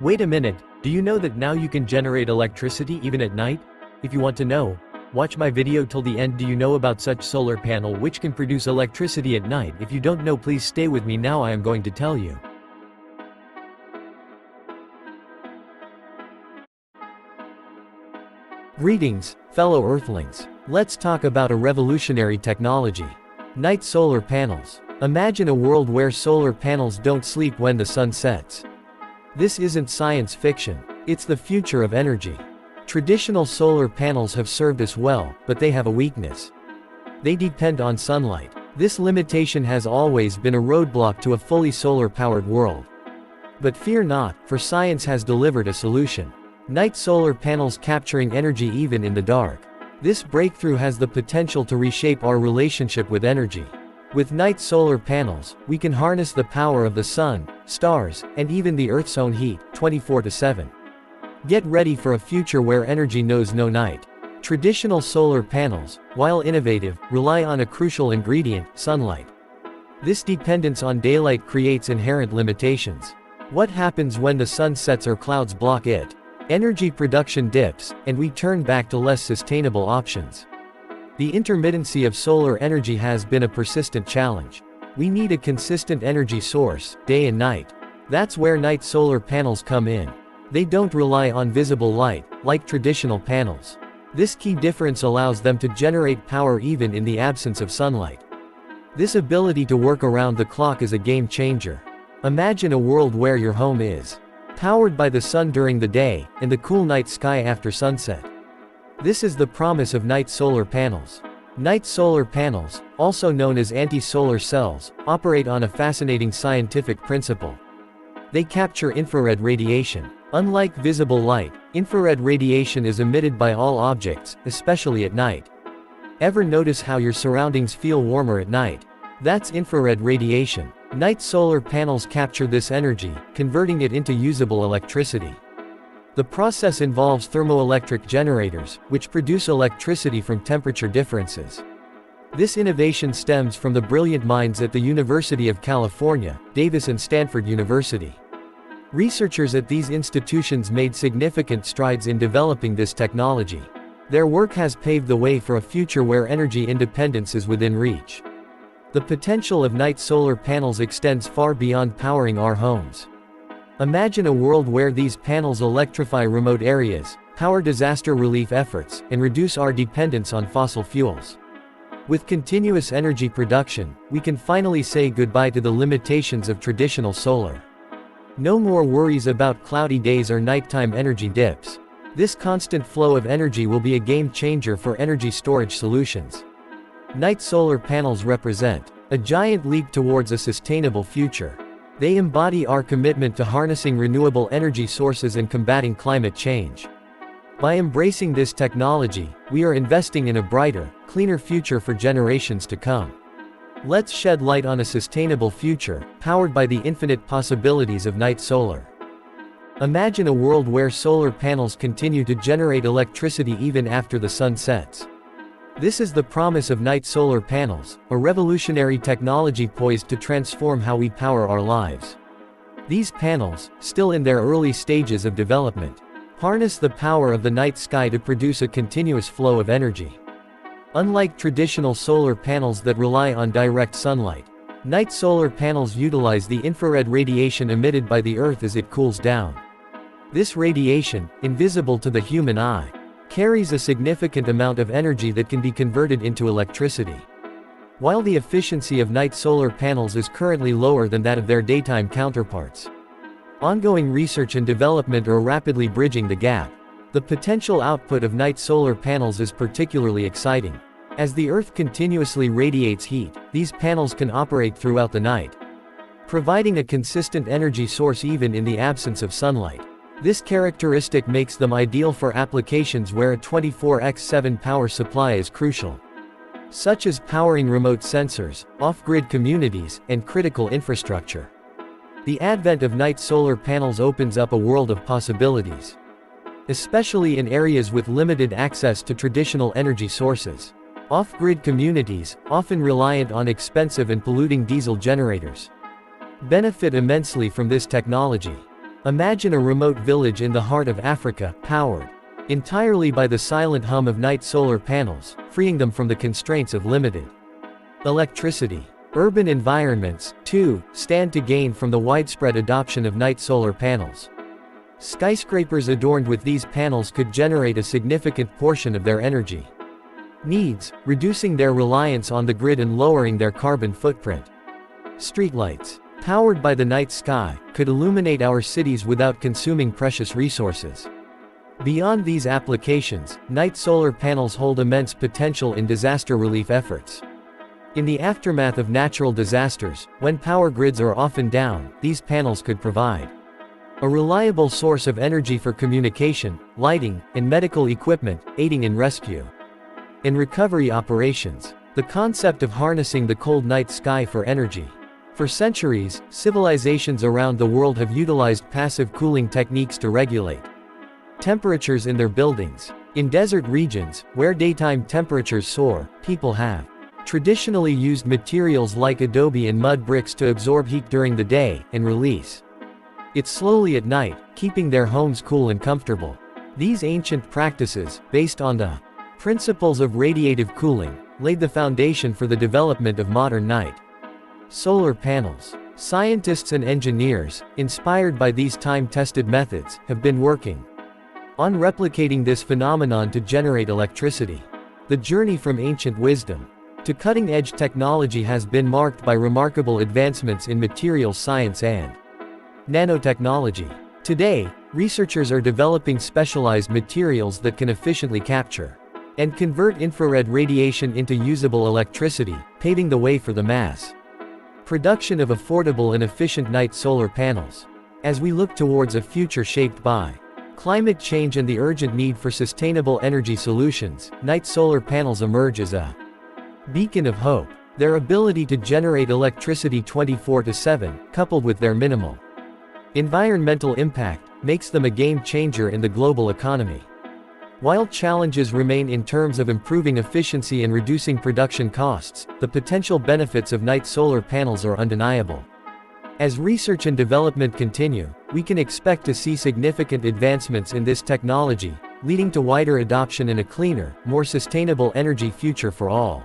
Wait a minute, do you know that now you can generate electricity even at night? If you want to know, watch my video till the end. Do you know about such solar panel which can produce electricity at night? If you don't know, please stay with me. Now I am going to tell you. Greetings, fellow Earthlings. Let's talk about a revolutionary technology. Night solar panels. Imagine a world where solar panels don't sleep when the sun sets. This isn't science fiction, it's the future of energy. Traditional solar panels have served us well, but they have a weakness. They depend on sunlight. This limitation has always been a roadblock to a fully solar-powered world. But fear not, for science has delivered a solution. Night solar panels capturing energy even in the dark. This breakthrough has the potential to reshape our relationship with energy. With night solar panels, we can harness the power of the sun, stars, and even the Earth's own heat, 24/7. Get ready for a future where energy knows no night. Traditional solar panels, while innovative, rely on a crucial ingredient, sunlight. This dependence on daylight creates inherent limitations. What happens when the sun sets or clouds block it? Energy production dips, and we turn back to less sustainable options. The intermittency of solar energy has been a persistent challenge. We need a consistent energy source, day and night. That's where night solar panels come in. They don't rely on visible light, like traditional panels. This key difference allows them to generate power even in the absence of sunlight. This ability to work around the clock is a game changer. Imagine a world where your home is powered by the sun during the day, and the cool night sky after sunset. This is the promise of night solar panels. Night solar panels, also known as anti-solar cells, operate on a fascinating scientific principle. They capture infrared radiation. Unlike visible light, infrared radiation is emitted by all objects, especially at night. Ever notice how your surroundings feel warmer at night? That's infrared radiation. Night solar panels capture this energy, converting it into usable electricity. The process involves thermoelectric generators, which produce electricity from temperature differences. This innovation stems from the brilliant minds at the University of California, Davis and Stanford University. Researchers at these institutions made significant strides in developing this technology. Their work has paved the way for a future where energy independence is within reach. The potential of night solar panels extends far beyond powering our homes. Imagine a world where these panels electrify remote areas, power disaster relief efforts, and reduce our dependence on fossil fuels. With continuous energy production, we can finally say goodbye to the limitations of traditional solar. No more worries about cloudy days or nighttime energy dips. This constant flow of energy will be a game changer for energy storage solutions. Night solar panels represent a giant leap towards a sustainable future. They embody our commitment to harnessing renewable energy sources and combating climate change. By embracing this technology, we are investing in a brighter, cleaner future for generations to come. Let's shed light on a sustainable future, powered by the infinite possibilities of night solar. Imagine a world where solar panels continue to generate electricity even after the sun sets. This is the promise of night solar panels, a revolutionary technology poised to transform how we power our lives. These panels, still in their early stages of development, harness the power of the night sky to produce a continuous flow of energy. Unlike traditional solar panels that rely on direct sunlight, night solar panels utilize the infrared radiation emitted by the Earth as it cools down. This radiation, invisible to the human eye, carries a significant amount of energy that can be converted into electricity. While the efficiency of night solar panels is currently lower than that of their daytime counterparts, ongoing research and development are rapidly bridging the gap. The potential output of night solar panels is particularly exciting. As the Earth continuously radiates heat, these panels can operate throughout the night, providing a consistent energy source even in the absence of sunlight. This characteristic makes them ideal for applications where a 24/7 power supply is crucial, such as powering remote sensors, off-grid communities, and critical infrastructure. The advent of night solar panels opens up a world of possibilities, especially in areas with limited access to traditional energy sources. Off-grid communities, often reliant on expensive and polluting diesel generators, benefit immensely from this technology. Imagine a remote village in the heart of Africa, powered entirely by the silent hum of night solar panels, freeing them from the constraints of limited electricity. Urban environments, too, stand to gain from the widespread adoption of night solar panels. Skyscrapers adorned with these panels could generate a significant portion of their energy needs, reducing their reliance on the grid and lowering their carbon footprint. Streetlights, powered by the night sky, could illuminate our cities without consuming precious resources. Beyond these applications, night solar panels hold immense potential in disaster relief efforts. In the aftermath of natural disasters, when power grids are often down, these panels could provide a reliable source of energy for communication, lighting, and medical equipment, aiding in rescue and recovery operations. The concept of harnessing the cold night sky for energy. For centuries, civilizations around the world have utilized passive cooling techniques to regulate temperatures in their buildings. In desert regions, where daytime temperatures soar, people have traditionally used materials like adobe and mud bricks to absorb heat during the day, and release it slowly at night, keeping their homes cool and comfortable. These ancient practices, based on the principles of radiative cooling, laid the foundation for the development of modern night solar panels. Scientists and engineers, inspired by these time-tested methods, have been working on replicating this phenomenon to generate electricity. The journey from ancient wisdom to cutting-edge technology has been marked by remarkable advancements in materials science and nanotechnology. Today, researchers are developing specialized materials that can efficiently capture and convert infrared radiation into usable electricity, paving the way for the mass production of affordable and efficient night solar panels. As we look towards a future shaped by climate change and the urgent need for sustainable energy solutions, night solar panels emerge as a beacon of hope. Their ability to generate electricity 24/7, coupled with their minimal environmental impact, makes them a game changer in the global economy. While challenges remain in terms of improving efficiency and reducing production costs, the potential benefits of night solar panels are undeniable. As research and development continue, we can expect to see significant advancements in this technology, leading to wider adoption and a cleaner, more sustainable energy future for all.